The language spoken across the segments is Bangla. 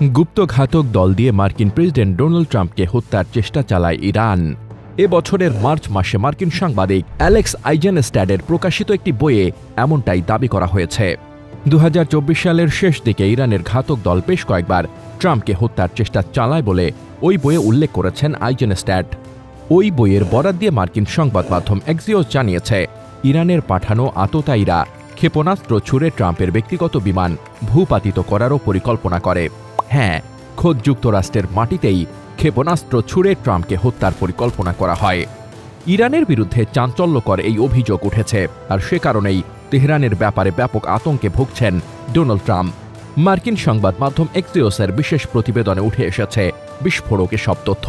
গুপ্তঘাতক দল দিয়ে মার্কিন প্রেসিডেন্ট ডোনাল্ড ট্রাম্পকে হত্যার চেষ্টা চালায় ইরান। এ বছরের মার্চ মাসে মার্কিন সাংবাদিক অ্যালেক্স আইজেনস্ট্যাডের প্রকাশিত একটি বইয়ে এমনটাই দাবি করা হয়েছে। 2024 সালের শেষ দিকে ইরানের ঘাতক দল বেশ কয়েকবার ট্রাম্পকে হত্যার চেষ্টা চালায় বলে ওই বইয়ে উল্লেখ করেছেন আইজেনস্ট্যাড। ওই বইয়ের বরাত দিয়ে মার্কিন সংবাদ মাধ্যম এক্সিওস জানিয়েছে, ইরানের পাঠানো আততায়ীরা ক্ষেপণাস্ত্র ছুড়ে ট্রাম্পের ব্যক্তিগত বিমান ভূপাতিত করারও পরিকল্পনা করে। হ্যাঁ, খোদ যুক্তরাষ্ট্রের মাটিতেই ক্ষেপণাস্ত্র ছুড়ে ট্রাম্পকে হত্যার পরিকল্পনা করা হয়। ইরানের বিরুদ্ধে চাঞ্চল্যকর এই অভিযোগ উঠেছে, আর সে কারণেই তেহরানের ব্যাপারে ব্যাপক আতঙ্কে ভুগছেন ডোনাল্ড ট্রাম্প। মার্কিন সংবাদ মাধ্যম এক্সিওসের বিশেষ প্রতিবেদনে উঠে এসেছে বিস্ফোরক এসব তথ্য।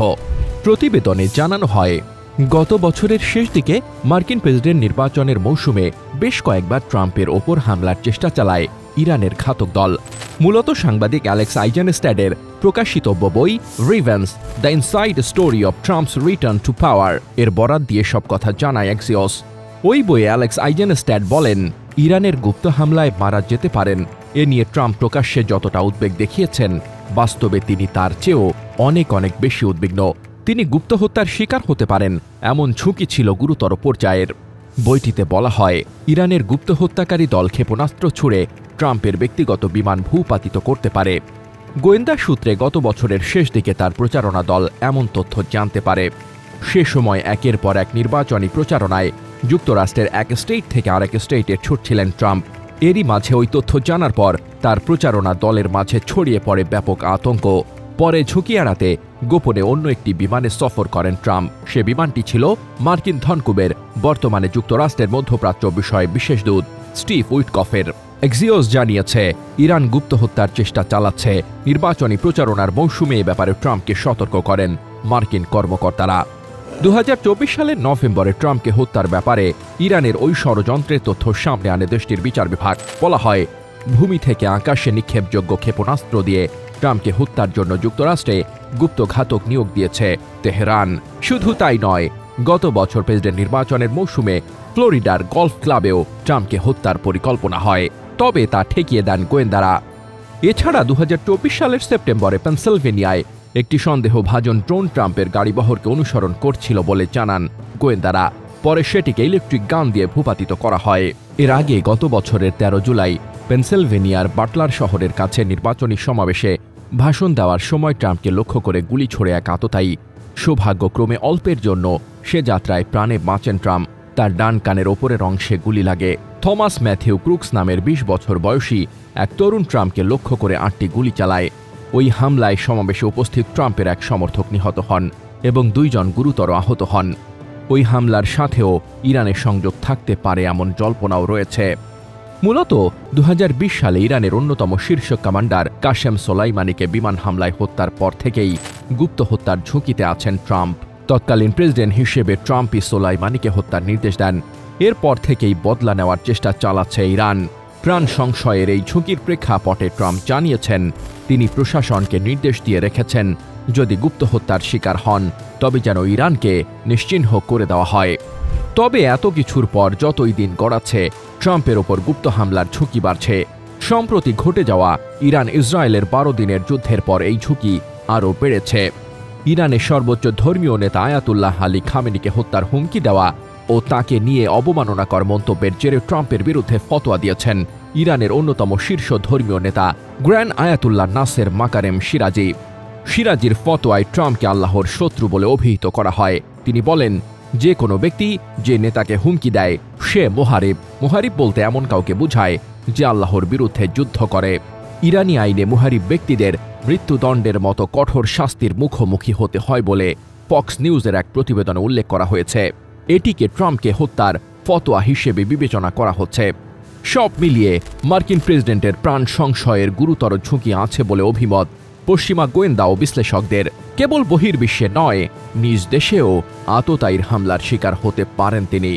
প্রতিবেদনে জানানো হয়, গত বছরের শেষ দিকে মার্কিন প্রেসিডেন্ট নির্বাচনের মৌসুমে বেশ কয়েকবার ট্রাম্পের ওপর হামলার চেষ্টা চালায় ইরানের ঘাতক দল। মূলত সাংবাদিক অ্যালেক্স আইজেনস্ট্যাডের প্রকাশিত বই revenge the inside story of Trump's return to power এর বরাত দিয়ে সব কথা জানায় এক্সিওস। ওই বইয়ে অ্যালেক্স আইজেনস্ট্যাড বলেন, ইরানের গুপ্ত হামলায় মারা যেতে পারেন এ নিয়ে ট্রাম্প প্রকাশ্যে যতটা উদ্বেগ দেখিয়েছেন, বাস্তবে তিনি তার চেয়েও অনেক বেশি উদ্বিগ্ন। তিনি গুপ্ত হত্যার শিকার হতে পারেন এমন ঝুঁকি ছিল গুরুতর পর্যায়ের। বইটিতে বলা হয়, ইরানের গুপ্ত হত্যাকারী দল ক্ষেপণাস্ত্র ছুড়ে ট্রাম্পের ব্যক্তিগত বিমান ভূপাতিত করতে পারে। গোয়েন্দা সূত্রে গত বছরের শেষ দিকে তার প্রচারণা দল এমন তথ্য জানতে পারে। সে সময় একের পর এক নির্বাচনী প্রচারণায় যুক্তরাষ্ট্রের এক স্টেট থেকে আরেক স্টেটে ছুটছিলেন ট্রাম্প। এরই মাঝে ওই তথ্য জানার পর তার প্রচারণা দলের মাঝে ছড়িয়ে পড়ে ব্যাপক আতঙ্ক। পরে ঝুঁকি এড়াতে গোপনে অন্য একটি বিমানে সফর করেন ট্রাম্প। সে বিমানটি ছিল মার্কিন ধনকুবের, বর্তমানে যুক্তরাষ্ট্রের মধ্যপ্রাচ্য বিষয়ে বিশেষ দূত স্টিভ উইটকফের। এক্সিওস জানিয়েছে, ইরান গুপ্ত হত্যার চেষ্টা চালাচ্ছে। নির্বাচনী প্রচারণার মৌসুমে এ ব্যাপারে ট্রাম্পকে সতর্ক করেন মার্কিন কর্মকর্তারা। 2024 সালের নভেম্বরে ট্রাম্পকে হত্যার ব্যাপারে ইরানের ওই ষড়যন্ত্রের তথ্য সামনে আনে দেশটির বিচার বিভাগ। বলা হয়, ভূমি থেকে আকাশে নিক্ষেপযোগ্য ক্ষেপণাস্ত্র দিয়ে ট্রাম্পকে হত্যার জন্য যুক্তরাষ্ট্রে গুপ্ত ঘাতক নিয়োগ দিয়েছে তেহরান। শুধু তাই নয়, গত বছর প্রেসিডেন্ট নির্বাচনের মৌসুমে ফ্লোরিডার গলফ ক্লাবেও ট্রাম্পকে হত্যার পরিকল্পনা হয়, তবে তা ঠেকিয়ে দেন গোয়েন্দারা। এছাড়া 2024 সালের সেপ্টেম্বরে পেনসিলভেনিয়ায় একটি সন্দেহভাজন ড্রোন ট্রাম্পের গাড়িবহরকে অনুসরণ করছিল বলে জানান গোয়েন্দারা। পরে সেটিকে ইলেকট্রিক গান দিয়ে ভূপাতিত করা হয়। এর আগে গত বছরের 13 জুলাই পেনসিলভেনিয়ার বাটলার শহরের কাছে নির্বাচনী সমাবেশে ভাষণ দেওয়ার সময় ট্রাম্পকে লক্ষ্য করে গুলি ছোড়ে এক আততায়ী। সৌভাগ্যক্রমে অল্পের জন্য সে যাত্রায় প্রাণে বাঁচেন ট্রাম্প। তার ডান কানের ওপরের অংশে গুলি লাগে। থমাস ম্যাথিউ ক্রুকস নামের 20 বছর বয়সী এক তরুণ ট্রাম্পকে লক্ষ্য করে 8টি গুলি চালায়। ওই হামলায় সমাবেশে উপস্থিত ট্রাম্পের এক সমর্থক নিহত হন এবং 2 জন গুরুতর আহত হন। ওই হামলার সাথেও ইরানের সংযোগ থাকতে পারে এমন জল্পনাও রয়েছে। মূলত 2020 সালে ইরানের অন্যতম শীর্ষ কমান্ডার কাশেম সোলাইমানিকে বিমান হামলায় হত্যার পর থেকেই গুপ্ত হত্যার ঝুঁকিতে আছেন ট্রাম্প। তৎকালীন প্রেসিডেন্ট হিসেবে ট্রাম্পই সোলাইমানিকে হত্যার নির্দেশ দেন। এরপর থেকেই বদলা নেওয়ার চেষ্টা চালাচ্ছে ইরান। প্রাণ সংশয়ের এই ঝুঁকির প্রেক্ষাপটে ট্রাম্প জানিয়েছেন, তিনি প্রশাসনকে নির্দেশ দিয়ে রেখেছেন, যদি গুপ্ত হত্যার শিকার হন তবে যেন ইরানকে নিশ্চিহ্ন করে দেওয়া হয়। তবে এত কিছুর পর যতই দিন গড়াচ্ছে, ট্রাম্পের ওপর গুপ্ত হামলার ঝুঁকি বাড়ছে। সম্প্রতি ঘটে যাওয়া ইরান ইসরায়েলের 12 দিনের যুদ্ধের পর এই ঝুঁকি আরও বেড়েছে। ইরানের সর্বোচ্চ ধর্মীয় নেতা আয়াতুল্লাহ আলী খামেনিকে হত্যার হুমকি দেওয়া ও তাকে নিয়ে অবমাননাকর মন্তব্যের জেরে ট্রাম্পের বিরুদ্ধে ফতোয়া দিয়েছেন ইরানের অন্যতম শীর্ষ ধর্মীয় নেতা গ্র্যান্ড আয়াতুল্লাহ নাসের মাকারেম সিরাজি। সিরাজির ফতোয়ায় ট্রাম্পকে আল্লাহর শত্রু বলে অভিহিত করা হয়। তিনি বলেন, যে কোনো ব্যক্তি যে নেতাকে হুমকি দেয় সে মোহারিব। মোহারিব বলতে এমন কাউকে বোঝায় যে আল্লাহর বিরুদ্ধে যুদ্ধ করে। ইরানি আইনে মুহারিব ব্যক্তিদের মৃত্যুদণ্ডের মতো কঠোর শাস্তির মুখোমুখি হতে হয় বলে ফক্স নিউজের এক প্রতিবেদনে উল্লেখ করা হয়েছে। এটিকে ট্রাম্পকে হত্যার ফতোয়া হিসেবে বিবেচনা করা হচ্ছে। সব মিলিয়ে মার্কিন প্রেসিডেন্টের প্রাণ সংশয়ের গুরুতর ঝুঁকি আছে বলে অভিমত পশ্চিমা গোয়েন্দা ও বিশ্লেষকদের। কেবল বহির্বিশ্বে নয়, নিজ দেশেও আততায়ীর হামলার শিকার হতে পারেন তিনি।